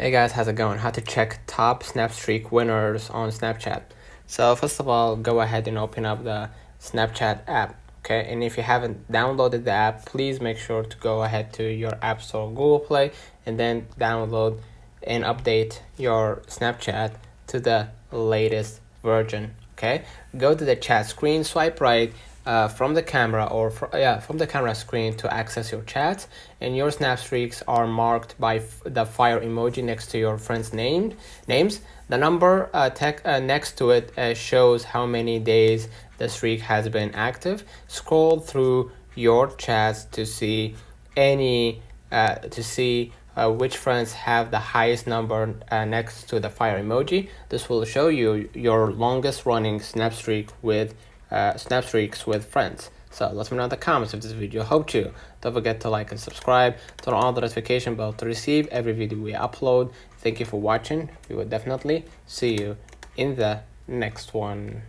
Hey guys, how's it going? How to check top snapstreak winners on Snapchat. So first of all, go ahead and open up the Snapchat app. Okay, and if you haven't downloaded the app, please make sure to go ahead to your App Store, Google Play, and then download and update your Snapchat to the latest version. Okay, go to the chat screen, swipe right from the camera from the camera screen to access your chat, and your snap streaks are marked by the fire emoji next to your friends' names. The number next to it shows how many days the streak has been active. Scroll through your chats to see which friends have the highest number next to the fire emoji. This will show you your longest running snap streaks with friends. So let me know in the comments if this video helped you. Don't forget to like and subscribe, turn on the notification bell to receive every video we upload. Thank you for watching. We will definitely see you in the next one.